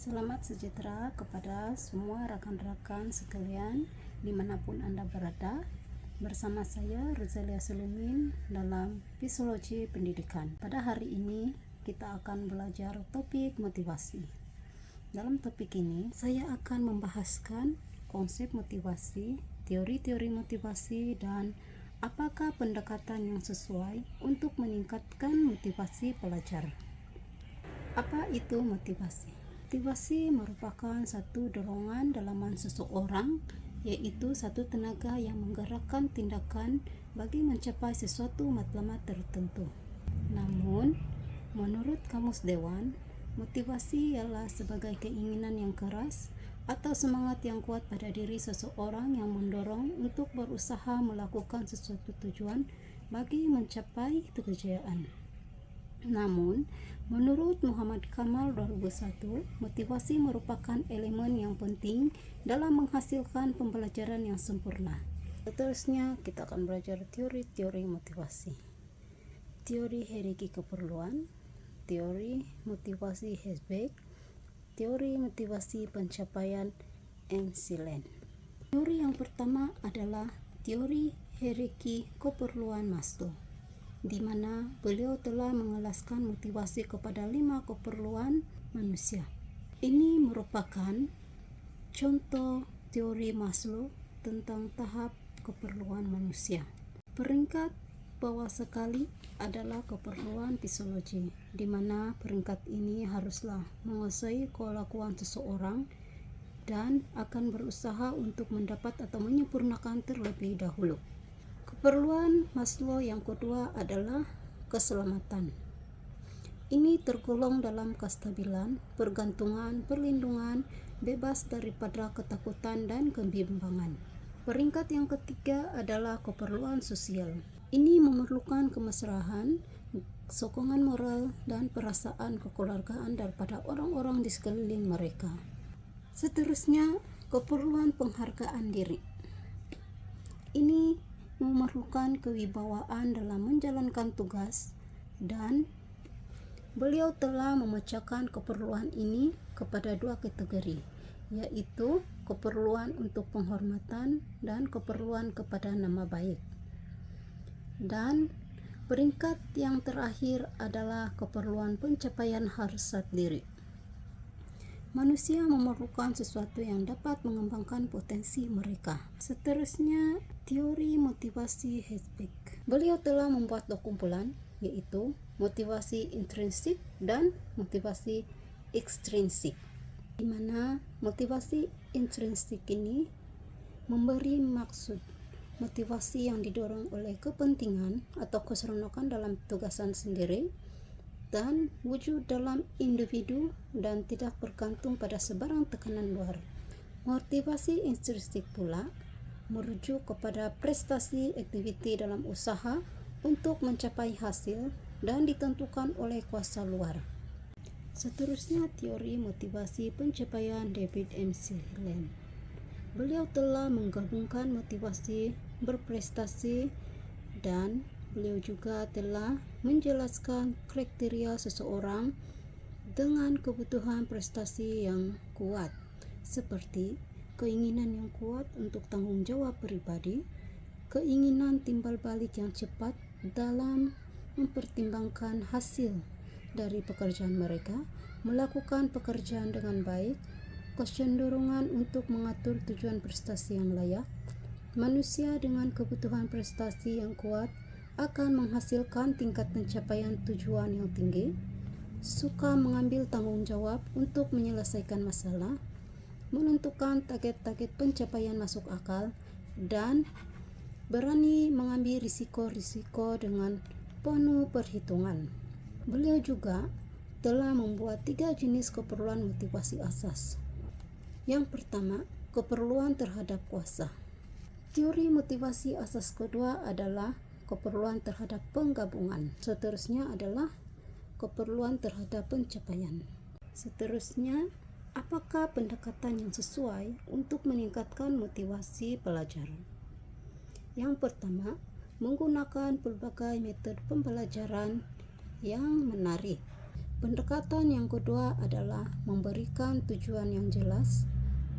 Selamat sejahtera kepada semua rekan-rekan sekalian dimanapun Anda berada. Bersama saya Rosalia Sulumin dalam Psikologi Pendidikan. Pada hari ini kita akan belajar topik motivasi. Dalam topik ini saya akan membahaskan konsep motivasi, teori-teori motivasi, dan apakah pendekatan yang sesuai untuk meningkatkan motivasi pelajar. Apa itu motivasi? Motivasi merupakan satu dorongan dalaman seseorang, yaitu satu tenaga yang menggerakkan tindakan bagi mencapai sesuatu matlamat tertentu. Namun, menurut Kamus Dewan, motivasi ialah sebagai keinginan yang keras atau semangat yang kuat pada diri seseorang yang mendorong untuk berusaha melakukan sesuatu tujuan bagi mencapai kejayaan. Namun, menurut Muhammad Kamal 2001, motivasi merupakan elemen yang penting dalam menghasilkan pembelajaran yang sempurna. Seterusnya, kita akan belajar teori-teori motivasi. Teori hierarki keperluan, teori motivasi Herzberg, teori motivasi pencapaian Emsland. Teori yang pertama adalah teori hierarki keperluan Maslow, di mana beliau telah mengelaskan motivasi kepada 5 keperluan manusia. Ini merupakan contoh teori Maslow tentang tahap keperluan manusia. Peringkat bawah sekali adalah keperluan fisiologi, di mana peringkat ini haruslah menguasai kelakuan seseorang dan akan berusaha untuk mendapat atau menyempurnakan terlebih dahulu. Keperluan Maslow yang kedua adalah keselamatan. Ini tergolong dalam kestabilan, pergantungan, perlindungan, bebas daripada ketakutan dan kebimbangan. Peringkat yang ketiga adalah keperluan sosial. Ini memerlukan kemesraan, sokongan moral, dan perasaan kekeluargaan daripada orang-orang di sekeliling mereka. Seterusnya, keperluan penghargaan diri. Ini memerlukan kewibawaan dalam menjalankan tugas, dan beliau telah memecahkan keperluan ini kepada 2 kategori, yaitu keperluan untuk penghormatan dan keperluan kepada nama baik. Dan peringkat yang terakhir adalah keperluan pencapaian harkat diri. Manusia memerlukan sesuatu yang dapat mengembangkan potensi mereka. Seterusnya, teori motivasi Herzberg. Beliau telah membuat 2 kumpulan, yaitu motivasi intrinsik dan motivasi ekstrinsik. Di mana motivasi intrinsik ini memberi maksud motivasi yang didorong oleh kepentingan atau keseronokan dalam tugasan sendiri dan wujud dalam individu dan tidak bergantung pada sebarang tekanan luar. Motivasi intrinsik pula merujuk kepada prestasi aktiviti dalam usaha untuk mencapai hasil dan ditentukan oleh kuasa luar. Seterusnya, teori motivasi pencapaian David Emsland. Beliau telah menggabungkan motivasi berprestasi dan beliau juga telah menjelaskan kriteria seseorang dengan kebutuhan prestasi yang kuat, seperti keinginan yang kuat untuk tanggung jawab pribadi, keinginan timbal balik yang cepat dalam mempertimbangkan hasil dari pekerjaan mereka, melakukan pekerjaan dengan baik, kecenderungan untuk mengatur tujuan prestasi yang layak. Manusia dengan kebutuhan prestasi yang kuat akan menghasilkan tingkat pencapaian tujuan yang tinggi, suka mengambil tanggung jawab untuk menyelesaikan masalah, menentukan target-target pencapaian masuk akal, dan berani mengambil risiko-risiko dengan penuh perhitungan. Beliau juga telah membuat 3 jenis keperluan motivasi asas. Yang pertama, keperluan terhadap kuasa. Teori motivasi asas kedua adalah keperluan terhadap penggabungan. Seterusnya adalah keperluan terhadap pencapaian. Seterusnya, apakah pendekatan yang sesuai untuk meningkatkan motivasi pelajar? Yang pertama, menggunakan berbagai metode pembelajaran yang menarik. Pendekatan yang kedua adalah memberikan tujuan yang jelas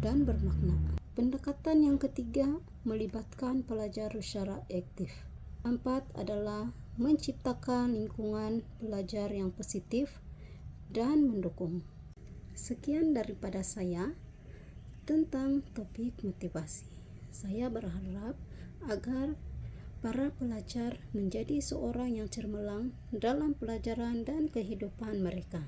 dan bermakna. Pendekatan yang ketiga melibatkan pelajar secara aktif. Keempat adalah menciptakan lingkungan belajar yang positif dan mendukung. Sekian daripada saya tentang topik motivasi. Saya berharap agar para pelajar menjadi seorang yang cemerlang dalam pelajaran dan kehidupan mereka.